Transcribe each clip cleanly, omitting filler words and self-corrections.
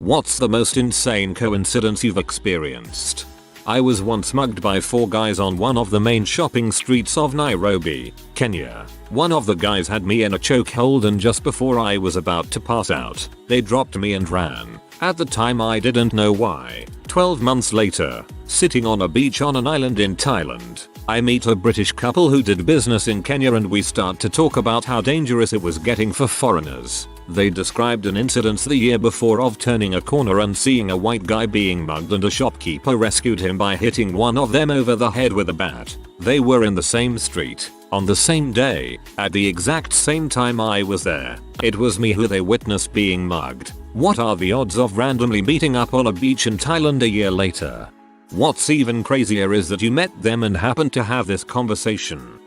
What's the most insane coincidence you've experienced? I was once mugged by 4 guys on one of the main shopping streets of Nairobi, Kenya. One of the guys had me in a chokehold, and just before I was about to pass out, they dropped me and ran. At the time I didn't know why. 12 months later, sitting on a beach on an island in Thailand, I meet a British couple who did business in Kenya, and we start to talk about how dangerous it was getting for foreigners. They described an incident the year before of turning a corner and seeing a white guy being mugged, and a shopkeeper rescued him by hitting one of them over the head with a bat. They were in the same street, on the same day, at the exact same time I was there. It was me who they witnessed being mugged. What are the odds of randomly meeting up on a beach in Thailand a year later? What's even crazier is that you met them and happened to have this conversation.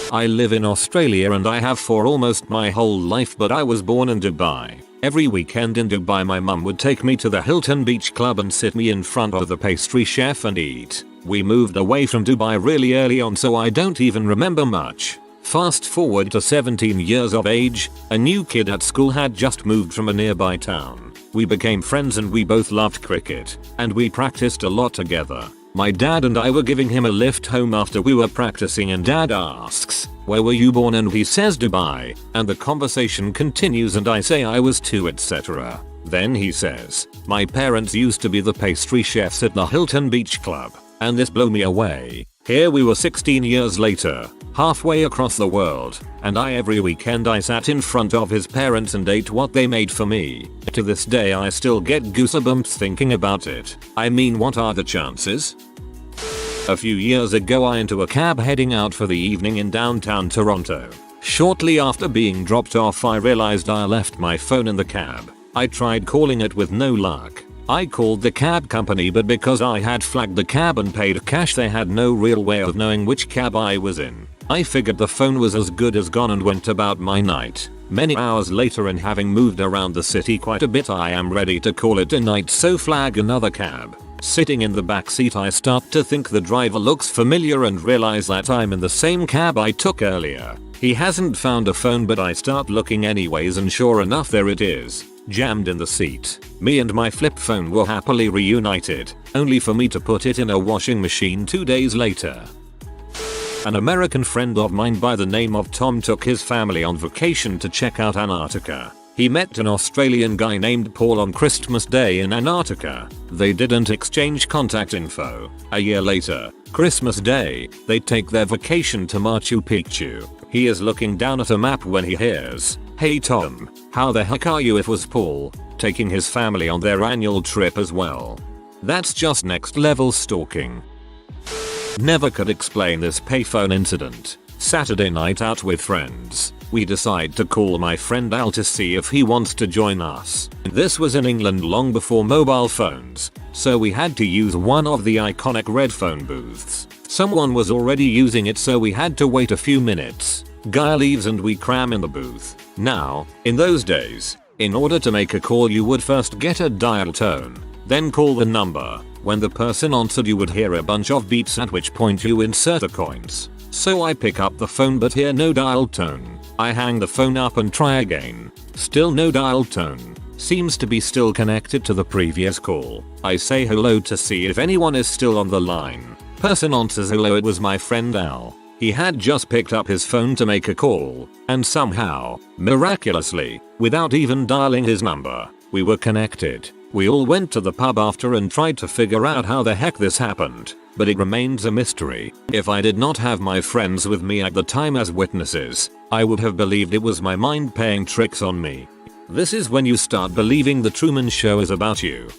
I live in Australia and I have for almost my whole life, but I was born in Dubai. Every weekend in Dubai my mum would take me to the Hilton Beach Club and sit me in front of the pastry chef and eat. We moved away from Dubai really early on, so I don't even remember much. Fast forward to 17 years of age, a new kid at school had just moved from a nearby town. We became friends and we both loved cricket, and we practiced a lot together. My dad and I were giving him a lift home after we were practicing, and dad asks, "Where were you born?" and he says Dubai, and the conversation continues and I say I was 2 etc. Then he says, "My parents used to be the pastry chefs at the Hilton Beach Club," and this blew me away. Here we were 16 years later, halfway across the world, and every weekend I sat in front of his parents and ate what they made for me. To this day I still get goosebumps thinking about it. I mean, what are the chances? A few years ago I into a cab heading out for the evening in downtown Toronto. Shortly after being dropped off I realized I left my phone in the cab. I tried calling it with no luck. I called the cab company, but because I had flagged the cab and paid cash they had no real way of knowing which cab I was in. I figured the phone was as good as gone and went about my night. Many hours later, and having moved around the city quite a bit, I am ready to call it a night, so flag another cab. Sitting in the back seat I start to think the driver looks familiar and realize that I'm in the same cab I took earlier. He hasn't found a phone, but I start looking anyways, and sure enough there it is, jammed in the seat. Me and my flip phone were happily reunited, only for me to put it in a washing machine 2 days later. An American friend of mine by the name of Tom took his family on vacation to check out Antarctica. He met an Australian guy named Paul on Christmas Day in Antarctica. They didn't exchange contact info. A year later, Christmas Day, they take their vacation to Machu Picchu. He is looking down at a map when he hears, "Hey Tom, how the heck are you?" It was Paul, taking his family on their annual trip as well. That's just next level stalking. Never could explain this payphone incident. Saturday night out with friends. We decide to call my friend Al to see if he wants to join us. This was in England long before mobile phones, so we had to use one of the iconic red phone booths. Someone was already using it, so we had to wait a few minutes. Guy leaves and we cram in the booth. Now, in those days, in order to make a call you would first get a dial tone, then call the number. When the person answered you would hear a bunch of beeps, at which point you insert the coins. So I pick up the phone but hear no dial tone. I hang the phone up and try again. Still no dial tone. Seems to be still connected to the previous call. I say hello to see if anyone is still on the line. Person answers hello. It was my friend Al. He had just picked up his phone to make a call, and somehow, miraculously, without even dialing his number, we were connected. We all went to the pub after and tried to figure out how the heck this happened, but it remains a mystery. If I did not have my friends with me at the time as witnesses, I would have believed it was my mind playing tricks on me. This is when you start believing the Truman Show is about you.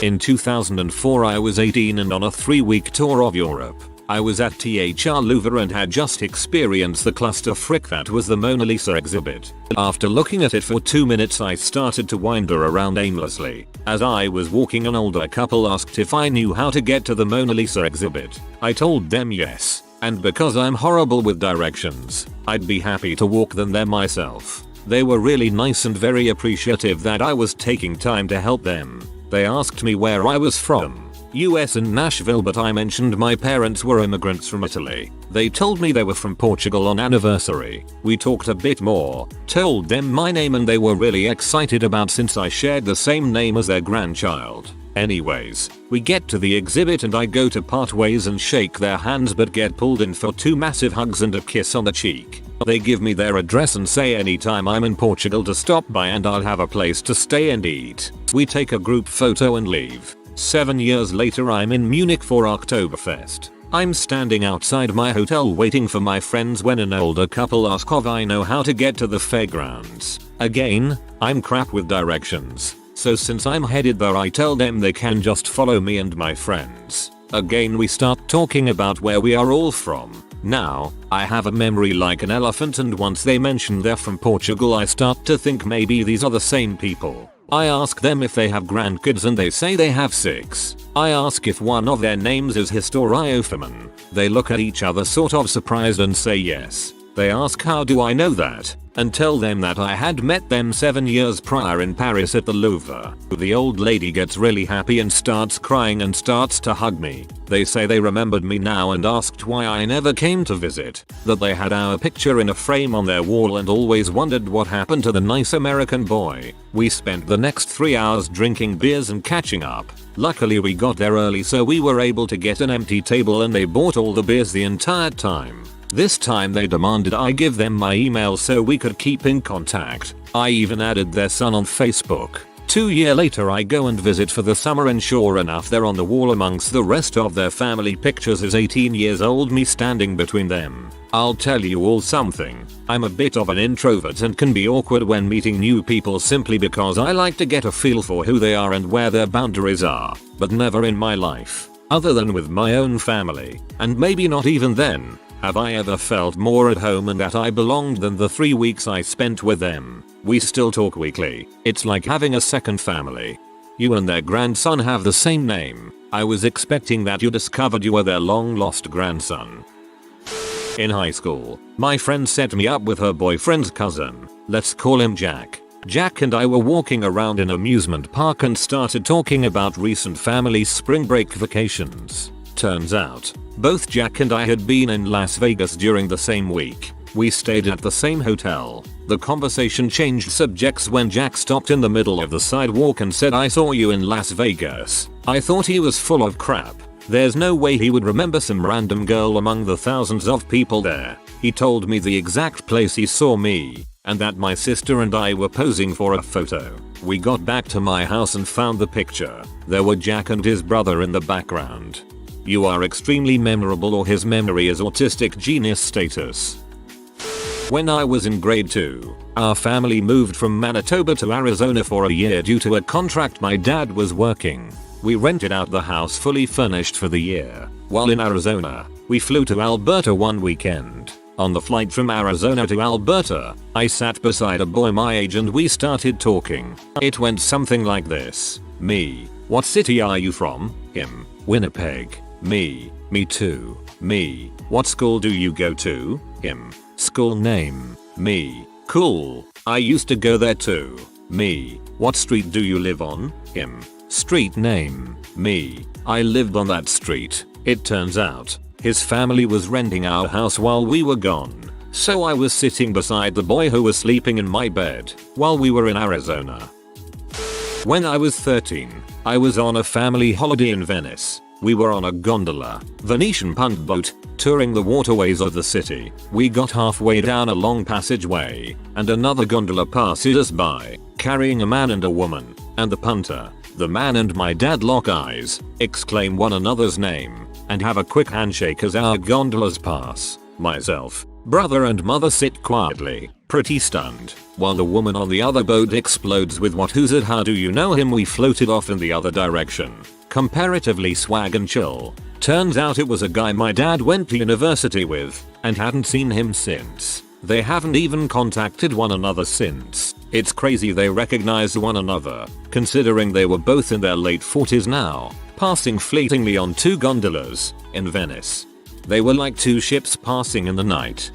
In 2004 I was 18 and on a 3-week tour of Europe. I was at THR Louvre and had just experienced the clusterfuck that was the Mona Lisa exhibit. After looking at it for 2 minutes I started to wander around aimlessly. As I was walking, an older couple asked if I knew how to get to the Mona Lisa exhibit. I told them yes, and because I'm horrible with directions, I'd be happy to walk them there myself. They were really nice and very appreciative that I was taking time to help them. They asked me where I was from. US and Nashville, but I mentioned my parents were immigrants from Italy. They told me they were from Portugal on anniversary. We talked a bit more, told them my name and they were really excited about since I shared the same name as their grandchild. Anyways, we get to the exhibit and I go to part ways and shake their hands but get pulled in for 2 massive hugs and a kiss on the cheek. They give me their address and say anytime I'm in Portugal to stop by and I'll have a place to stay and eat. We take a group photo and leave. 7 years later I'm in Munich for Oktoberfest. I'm standing outside my hotel waiting for my friends when an older couple ask if I know how to get to the fairgrounds. Again, I'm crap with directions. So since I'm headed there I tell them they can just follow me and my friends. Again we start talking about where we are all from. Now, I have a memory like an elephant and once they mention they're from Portugal I start to think maybe these are the same people. I ask them if they have grandkids and they say they have 6. I ask if one of their names is Historiophimon. They look at each other sort of surprised and say yes. They ask how do I know that, and tell them that I had met them 7 years prior in Paris at the Louvre. The old lady gets really happy and starts crying and starts to hug me. They say they remembered me now and asked why I never came to visit, that they had our picture in a frame on their wall and always wondered what happened to the nice American boy. We spent the next 3 hours drinking beers and catching up. Luckily we got there early so we were able to get an empty table and they bought all the beers the entire time. This time they demanded I give them my email so we could keep in contact. I even added their son on Facebook. 2 years later I go and visit for the summer and sure enough there on the wall amongst the rest of their family pictures is 18 years old me standing between them. I'll tell you all something. I'm a bit of an introvert and can be awkward when meeting new people simply because I like to get a feel for who they are and where their boundaries are, but never in my life, other than with my own family, and maybe not even then, have I ever felt more at home and that I belonged than the 3 weeks I spent with them. We still talk weekly. It's like having a second family. You and their grandson have the same name. I was expecting that you discovered you were their long lost grandson. In high school, my friend set me up with her boyfriend's cousin. Let's call him Jack. Jack and I were walking around an amusement park and started talking about recent family spring break vacations. Turns out, both Jack and I had been in Las Vegas during the same week. We stayed at the same hotel. The conversation changed subjects when Jack stopped in the middle of the sidewalk and said I saw you in Las Vegas. I thought he was full of crap. There's no way he would remember some random girl among the thousands of people there. He told me the exact place he saw me, and that my sister and I were posing for a photo. We got back to my house and found the picture. There were Jack and his brother in the background. You are extremely memorable or his memory is autistic genius status. When I was in grade 2, our family moved from Manitoba to Arizona for a year due to a contract my dad was working. We rented out the house fully furnished for the year. While in Arizona, we flew to Alberta one weekend. On the flight from Arizona to Alberta, I sat beside a boy my age and we started talking. It went something like this. Me. What city are you from? Him. Winnipeg. Me too. Me. What school do you go to? Him. School name. Me. Cool. I used to go there too. Me. What street do you live on? Him. Street name. Me. I lived on that street. It turns out, his family was renting our house while we were gone. So I was sitting beside the boy who was sleeping in my bed while we were in Arizona. When I was 13, I was on a family holiday in Venice. We were on a gondola, Venetian punt boat, touring the waterways of the city. We got halfway down a long passageway, and another gondola passes us by, carrying a man and a woman, and the punter, the man and my dad lock eyes, exclaim one another's name, and have a quick handshake as our gondolas pass. Myself, brother and mother sit quietly, pretty stunned, while the woman on the other boat explodes with what who said how do you know him. We floated off in the other direction. Comparatively swag and chill. Turns out it was a guy my dad went to university with, and hadn't seen him since. They haven't even contacted one another since. It's crazy they recognized one another, considering they were both in their late 40s now, passing fleetingly on 2 gondolas, in Venice. They were like 2 ships passing in the night.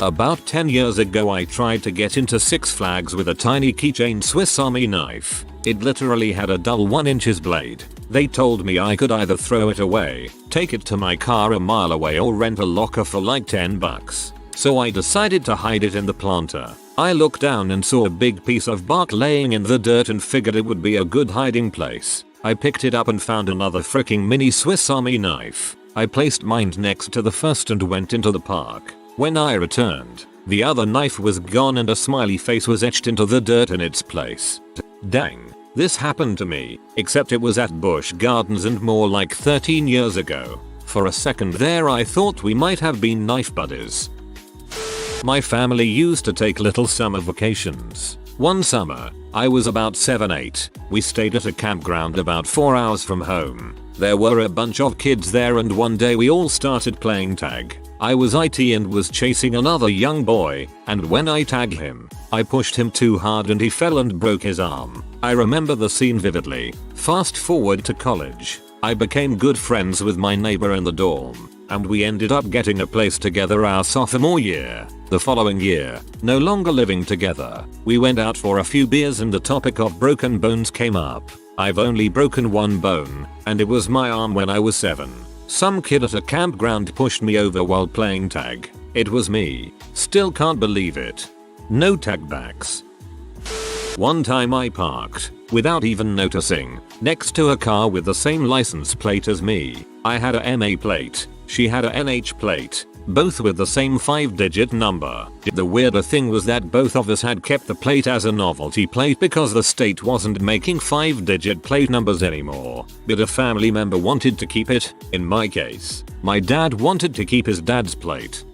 About 10 years ago I tried to get into Six Flags with a tiny keychain Swiss Army knife. It literally had a dull 1 inch blade. They told me I could either throw it away, take it to my car a mile away, or rent a locker for like 10 bucks. So I decided to hide it in the planter. I looked down and saw a big piece of bark laying in the dirt and figured it would be a good hiding place. I picked it up and found another freaking mini Swiss Army knife. I placed mine next to the first and went into the park. When I returned, the other knife was gone and a smiley face was etched into the dirt in its place. Dang. This happened to me, except it was at Busch Gardens and more like 13 years ago. For a second there I thought we might have been knife buddies. My family used to take little summer vacations. One summer, I was about 7-8, we stayed at a campground about 4 hours from home. There were a bunch of kids there and one day we all started playing tag. I was IT and was chasing another young boy, and when I tagged him, I pushed him too hard and he fell and broke his arm. I remember the scene vividly. Fast forward to college. I became good friends with my neighbor in the dorm, and we ended up getting a place together our sophomore year. The following year, no longer living together, we went out for a few beers and the topic of broken bones came up. I've only broken one bone, and it was my arm when I was 7. Some kid at a campground pushed me over while playing tag. It was me. Still can't believe it. No tag backs. One time I parked, without even noticing, next to a car with the same license plate as me. I had a MA plate, she had a NH plate, both with the same 5-digit number. The weirder thing was that both of us had kept the plate as a novelty plate because the state wasn't making 5-digit plate numbers anymore, but a family member wanted to keep it. In my case, my dad wanted to keep his dad's plate.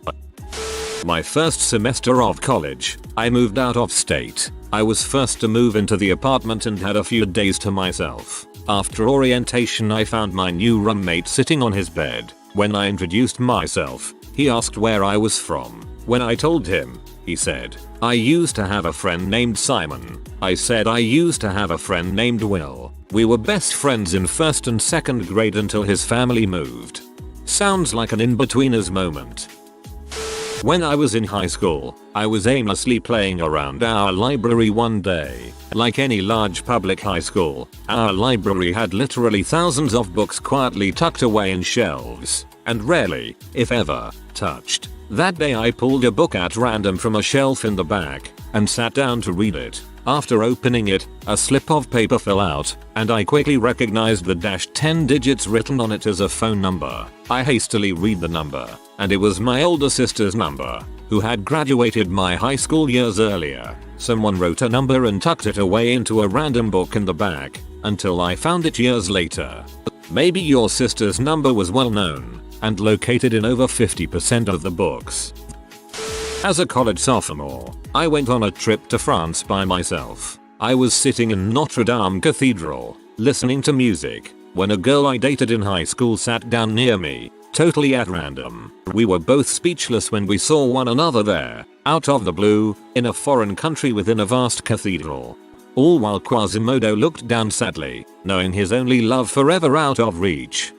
My first semester of college, I moved out of state. I was first to move into the apartment and had a few days to myself. After orientation I found my new roommate sitting on his bed. When I introduced myself, he asked where I was from. When I told him, he said, "I used to have a friend named Simon." I said I used to have a friend named Will. We were best friends in 1st and 2nd grade until his family moved. Sounds like an in-betweeners moment. When I was in high school, I was aimlessly playing around our library one day. Like any large public high school, our library had literally thousands of books quietly tucked away in shelves, and rarely, if ever, touched. That day I pulled a book at random from a shelf in the back, and sat down to read it. After opening it, a slip of paper fell out, and I quickly recognized the -10 digits written on it as a phone number. I hastily read the number, and it was my older sister's number, who had graduated my high school years earlier. Someone wrote a number and tucked it away into a random book in the back, until I found it years later. Maybe your sister's number was well known, and located in over 50% of the books. As a college sophomore, I went on a trip to France by myself. I was sitting in Notre Dame Cathedral, listening to music, when a girl I dated in high school sat down near me, totally at random. We were both speechless when we saw one another there, out of the blue, in a foreign country within a vast cathedral. All while Quasimodo looked down sadly, knowing his only love forever out of reach.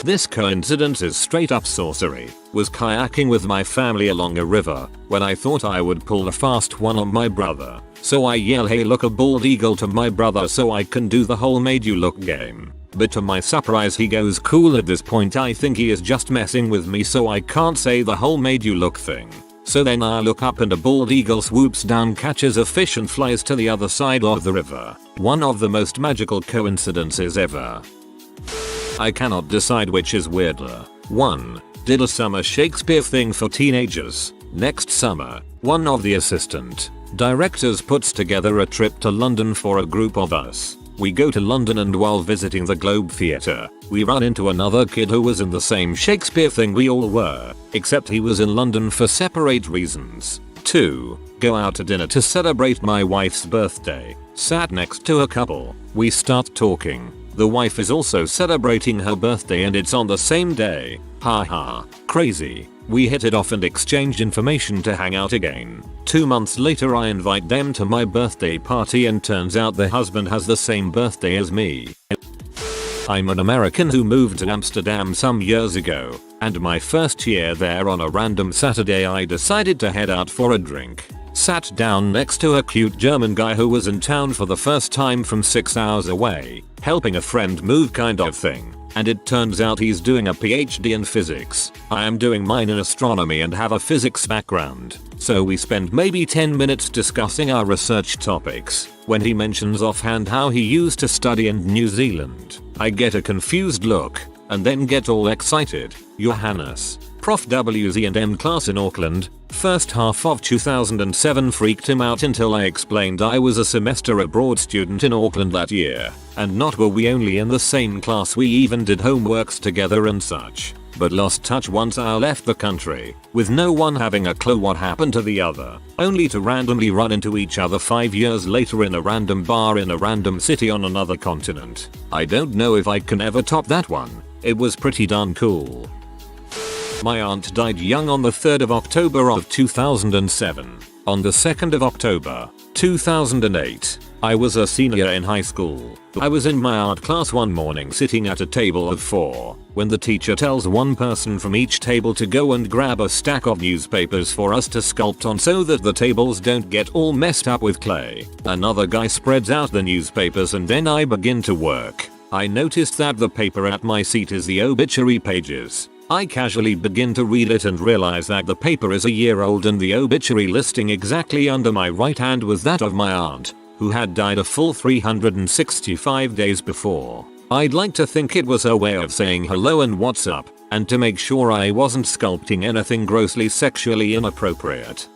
This coincidence is straight up sorcery. Was kayaking with my family along a river when I thought I would pull a fast one on my brother. So I yell, "Hey, look, a bald eagle," to my brother so I can do the whole made you look game. But to my surprise he goes cool. At this point I think he is just messing with me, so I can't say the whole made you look thing. So then I look up and a bald eagle swoops down, catches a fish and flies to the other side of the river. One of the most magical coincidences ever. I cannot decide which is weirder. 1. Did a summer Shakespeare thing for teenagers. Next summer, one of the assistant directors puts together a trip to London for a group of us. We go to London and while visiting the Globe Theatre, we run into another kid who was in the same Shakespeare thing we all were, except he was in London for separate reasons. 2. Go out to dinner to celebrate my wife's birthday. Sat next to a couple. We start talking. The wife is also celebrating her birthday and it's on the same day. Haha, crazy. We hit it off and exchanged information to hang out again. 2 months later I invite them to my birthday party and turns out their husband has the same birthday as me. I'm an American who moved to Amsterdam some years ago, and my first year there on a random Saturday I decided to head out for a drink. Sat down next to a cute German guy who was in town for the first time from 6 hours away, helping a friend move kind of thing. And it turns out he's doing a PhD in physics. I am doing mine in astronomy and have a physics background. So we spend maybe 10 minutes discussing our research topics, when he mentions offhand how he used to study in New Zealand. I get a confused look, and then get all excited. Johannes, Prof WZ&M class in Auckland, first half of 2007 freaked him out until I explained I was a semester abroad student in Auckland that year, and not were we only in the same class, we even did homeworks together and such, but lost touch once I left the country, with no one having a clue what happened to the other, only to randomly run into each other 5 years later in a random bar in a random city on another continent. I don't know if I can ever top that one. It was pretty darn cool. My aunt died young on the 3rd of October of 2007. On the 2nd of October, 2008, I was a senior in high school. I was in my art class one morning sitting at a table of 4, when the teacher tells one person from each table to go and grab a stack of newspapers for us to sculpt on so that the tables don't get all messed up with clay. Another guy spreads out the newspapers and then I begin to work. I noticed that the paper at my seat is the obituary pages. I casually begin to read it and realize that the paper is a year old and the obituary listing exactly under my right hand was that of my aunt, who had died a full 365 days before. I'd like to think it was her way of saying hello and what's up, and to make sure I wasn't sculpting anything grossly sexually inappropriate.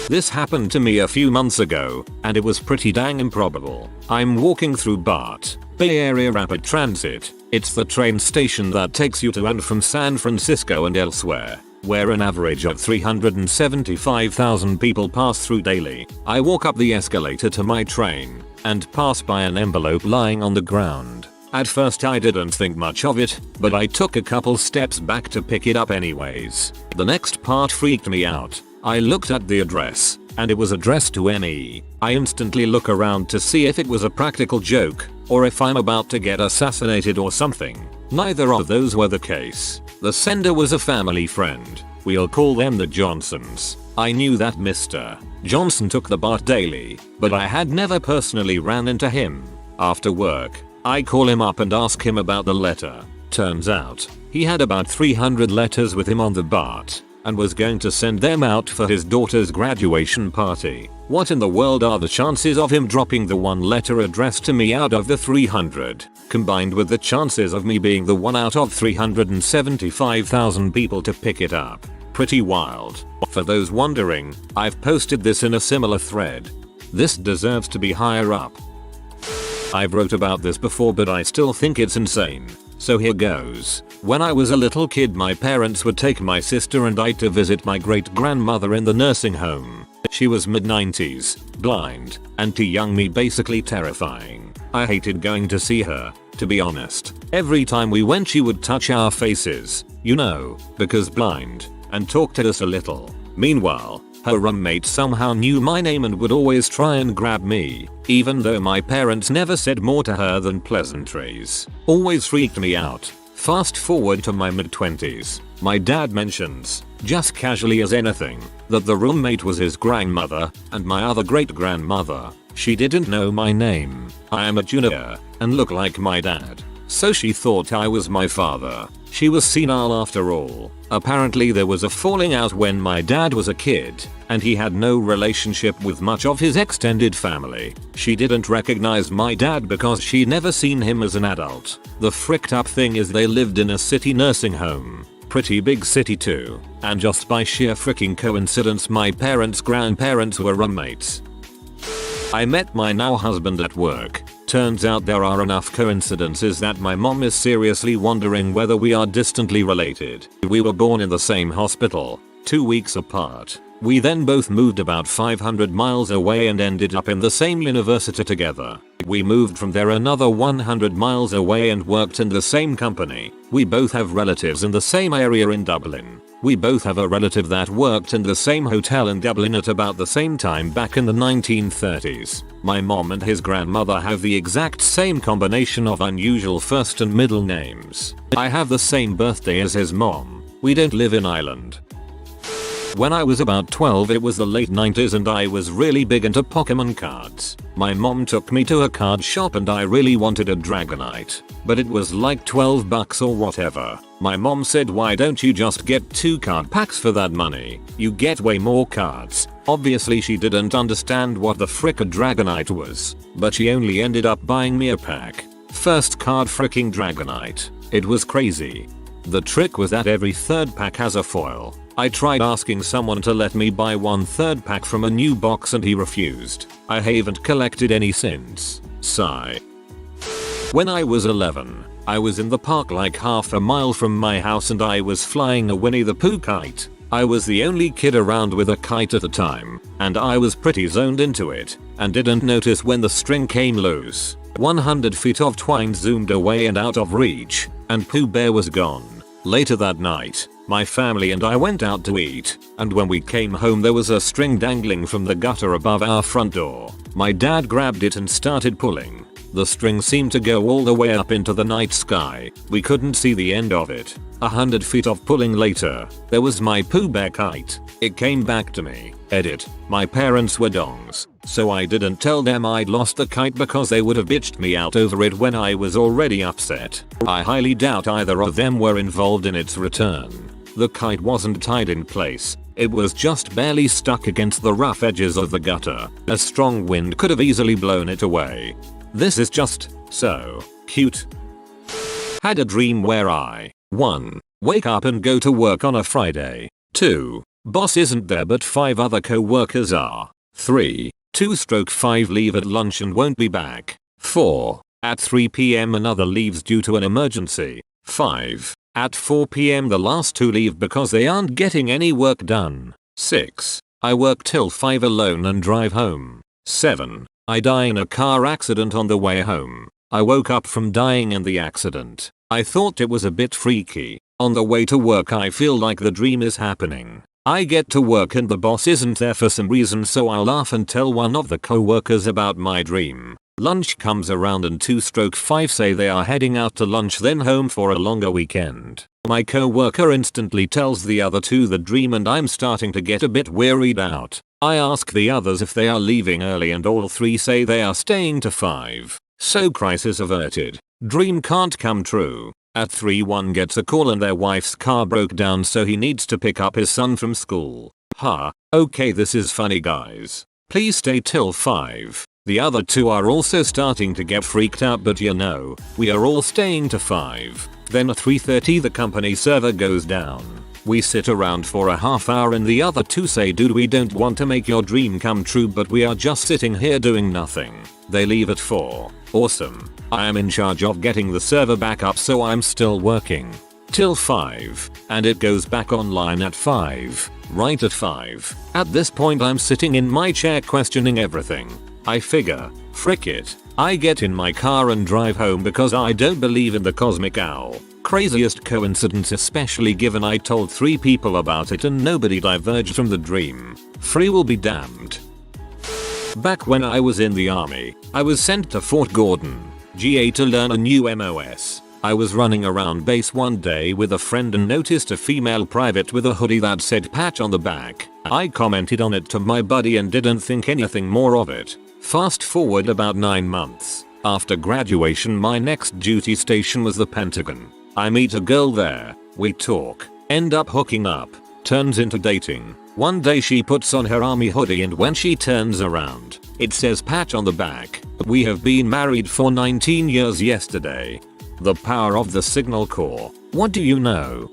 This happened to me a few months ago, and it was pretty dang improbable. I'm walking through BART, Bay Area Rapid Transit. It's the train station that takes you to and from San Francisco and elsewhere, where an average of 375,000 people pass through daily. I walk up the escalator to my train, and pass by an envelope lying on the ground. At first I didn't think much of it, but I took a couple steps back to pick it up anyways. The next part freaked me out. I looked at the address, and it was addressed to me. I instantly look around to see if it was a practical joke, or if I'm about to get assassinated or something. Neither of those were the case. The sender was a family friend. We'll call them the Johnsons. I knew that Mr. Johnson took the BART daily, but I had never personally ran into him. After work, I call him up and ask him about the letter. Turns out, he had about 300 letters with him on the BART, and was going to send them out for his daughter's graduation party. What in the world are the chances of him dropping the one letter addressed to me out of the 300, combined with the chances of me being the one out of 375,000 people to pick it up? Pretty wild. For those wondering, I've posted this in a similar thread. This deserves to be higher up. I've wrote about this before, but I still think it's insane. So here goes. When I was a little kid, my parents would take my sister and I to visit my great-grandmother in the nursing home. She was mid-90s, blind, and to young me basically terrifying. I hated going to see her, to be honest. Every time we went she would touch our faces, you know, because blind, and talk to us a little. Meanwhile, her roommate somehow knew my name and would always try and grab me, even though my parents never said more to her than pleasantries. Always freaked me out. Fast forward to my mid-20s. My dad mentions, just casually as anything, that the roommate was his grandmother and my other great-grandmother. She didn't know my name. I am a junior and look like my dad, so she thought I was my father. She was senile after all. Apparently there was a falling out when my dad was a kid, and he had no relationship with much of his extended family. She didn't recognize my dad because she'd never seen him as an adult. The fricked up thing is they lived in a city nursing home. Pretty big city too, and just by sheer freaking coincidence my parents' grandparents were roommates. I met my now husband at work. Turns out there are enough coincidences that my mom is seriously wondering whether we are distantly related. We were born in the same hospital, 2 weeks apart. We then both moved about 500 miles away and ended up in the same university together. We moved from there another 100 miles away and worked in the same company. We both have relatives in the same area in Dublin. We both have a relative that worked in the same hotel in Dublin at about the same time back in the 1930s. My mom and his grandmother have the exact same combination of unusual first and middle names. I have the same birthday as his mom. We don't live in Ireland. When I was about 12, it was the late 90s and I was really big into Pokemon cards. My mom took me to a card shop and I really wanted a Dragonite, but it was like 12 bucks or whatever. My mom said, why don't you just get 2 card packs for that money? You get way more cards. Obviously she didn't understand what the frick a Dragonite was, but she only ended up buying me a pack. First card fricking Dragonite. It was crazy. The trick was that every third pack has a foil. I tried asking someone to let me buy 1/3 pack from a new box and he refused. I haven't collected any since. Sigh. When I was 11, I was in the park like half a mile from my house and I was flying a Winnie the Pooh kite. I was the only kid around with a kite at the time, and I was pretty zoned into it, and didn't notice when the string came loose. 100 feet of twine zoomed away and out of reach, and Pooh Bear was gone. Later that night, my family and I went out to eat, and when we came home there was a string dangling from the gutter above our front door. My dad grabbed it and started pulling. The string seemed to go all the way up into the night sky. We couldn't see the end of it. 100 feet of pulling later, there was my Pooh Bear kite. It came back to me. Edit. My parents were dongs, so I didn't tell them I'd lost the kite because they would have bitched me out over it when I was already upset. I highly doubt either of them were involved in its return. The kite wasn't tied in place. It was just barely stuck against the rough edges of the gutter. A strong wind could have easily blown it away. This is just so cute. Had a dream where I 1. Wake up and go to work on a Friday. 2. Boss isn't there but 5 other co-workers are. 3. 2/5 leave at lunch and won't be back. 4. At 3 PM another leaves due to an emergency. 5. At 4 PM the last 2 leave because they aren't getting any work done. 6. I work till 5 alone and drive home. 7. I die in a car accident on the way home. I woke up from dying in the accident. I thought it was a bit freaky. On the way to work I feel like the dream is happening. I get to work and the boss isn't there for some reason, so I laugh and tell one of the co-workers about my dream. Lunch comes around and 2/5 say they are heading out to lunch then home for a longer weekend. My co-worker instantly tells the other 2 the dream and I'm starting to get a bit weirded out. I ask the others if they are leaving early and all 3 say they are staying to 5. So crisis averted. Dream can't come true. At 3 one gets a call and their wife's car broke down so he needs to pick up his son from school. Okay, this is funny guys. Please stay till 5. The other 2 are also starting to get freaked out, but you know, we are all staying to 5. Then at 3:30 the company server goes down. We sit around for a half hour and the other 2 say, dude, we don't want to make your dream come true but we are just sitting here doing nothing. They leave at 4. Awesome. I am in charge of getting the server back up so I'm still working. Till 5. And it goes back online at 5. Right at 5. At this point I'm sitting in my chair questioning everything. I figure, frick it. I get in my car and drive home because I don't believe in the cosmic owl. Craziest coincidence, especially given I told 3 people about it and nobody diverged from the dream. Free will be damned. Back when I was in the army, I was sent to Fort Gordon, GA to learn a new MOS. I was running around base one day with a friend and noticed a female private with a hoodie that said patch on the back. I commented on it to my buddy and didn't think anything more of it. Fast forward about 9 months. After graduation my next duty station was the Pentagon. I meet a girl there. We talk. End up hooking up. Turns into dating. One day she puts on her army hoodie and when she turns around, it says patch on the back. We have been married for 19 years yesterday. The power of the Signal Corps. What do you know?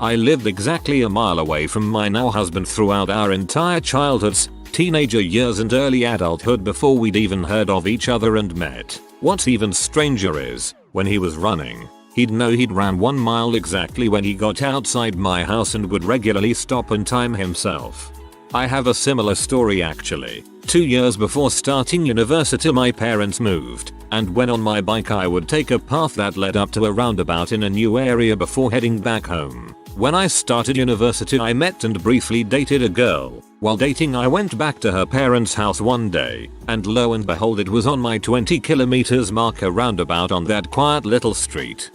I lived exactly a mile away from my now husband throughout our entire childhoods, teenager years and early adulthood before we'd even heard of each other and met. What's even stranger is, when he was running, he'd know he'd ran 1 mile exactly when he got outside my house and would regularly stop and time himself. I have a similar story actually. 2 years before starting university my parents moved, and when on my bike I would take a path that led up to a roundabout in a new area before heading back home. When I started university I met and briefly dated a girl. While dating I went back to her parents' house one day, and lo and behold it was on my 20 kilometers marker roundabout on that quiet little street.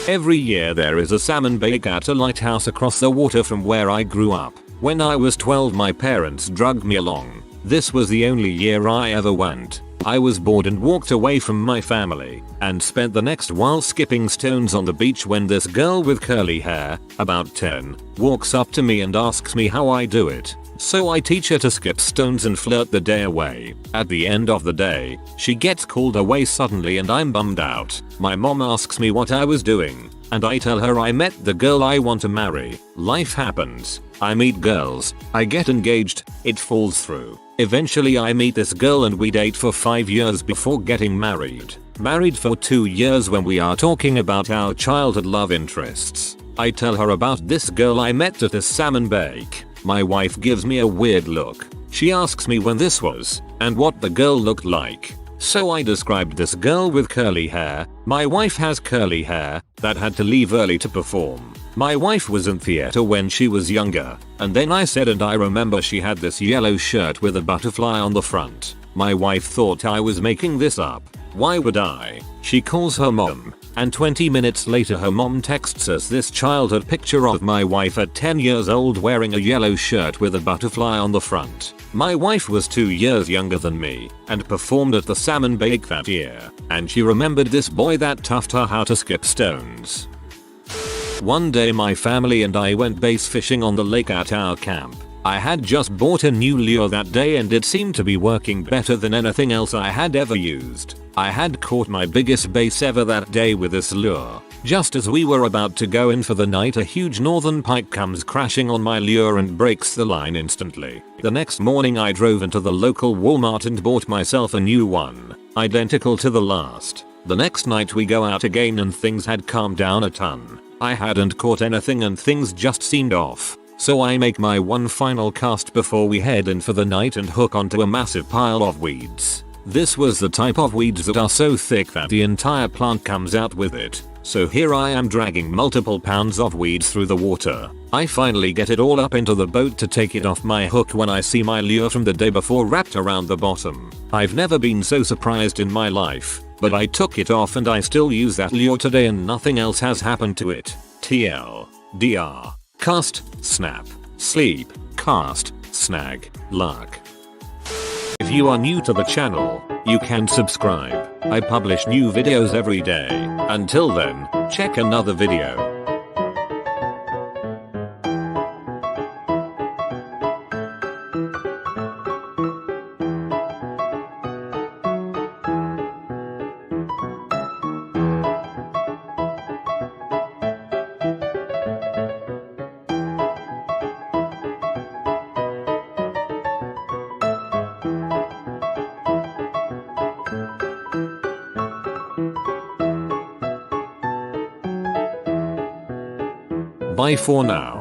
Every year there is a salmon bake at a lighthouse across the water from where I grew up. When I was 12 my parents drugged me along. This was the only year I ever went. I was bored and walked away from my family and spent the next while skipping stones on the beach when this girl with curly hair, about 10, walks up to me and asks me how I do it. So I teach her to skip stones and flirt the day away. At the end of the day, she gets called away suddenly and I'm bummed out. My mom asks me what I was doing, and I tell her I met the girl I want to marry. Life happens. I meet girls, I get engaged, it falls through. Eventually I meet this girl and we date for 5 years before getting married. Married for 2 years when we are talking about our childhood love interests. I tell her about this girl I met at this salmon bake. My wife gives me a weird look. She asks me when this was and what the girl looked like. So I described this girl with curly hair. My wife has curly hair that had to leave early to perform. My wife was in theater when she was younger, and then I said and I remember she had this yellow shirt with a butterfly on the front. My wife thought I was making this up. Why would I? She calls her mom, and 20 minutes later her mom texts us this childhood picture of my wife at 10 years old wearing a yellow shirt with a butterfly on the front. My wife was 2 years younger than me and performed at the salmon bake that year, and she remembered this boy that taught her how to skip stones. One day my family and I went bass fishing on the lake at our camp. I had just bought a new lure that day and it seemed to be working better than anything else I had ever used. I had caught my biggest bass ever that day with this lure. Just as we were about to go in for the night a huge northern pike comes crashing on my lure and breaks the line instantly. The next morning I drove into the local Walmart and bought myself a new one, identical to the last. The next night we go out again and things had calmed down a ton. I hadn't caught anything and things just seemed off. So I make my one final cast before we head in for the night and hook onto a massive pile of weeds. This was the type of weeds that are so thick that the entire plant comes out with it. So here I am dragging multiple pounds of weeds through the water. I finally get it all up into the boat to take it off my hook when I see my lure from the day before wrapped around the bottom. I've never been so surprised in my life, but I took it off and I still use that lure today and nothing else has happened to it. TLDR. Cast, snap, sleep, cast, snag, luck. If you are new to the channel, you can subscribe. I publish new videos every day. Until then, check another video. Bye for now.